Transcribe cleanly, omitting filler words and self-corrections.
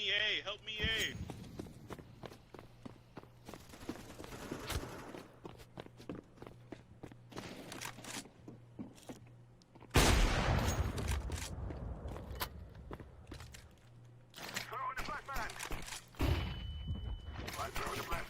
me A! Help me A! Throwing the flashbang. I'm throwing the flashbang.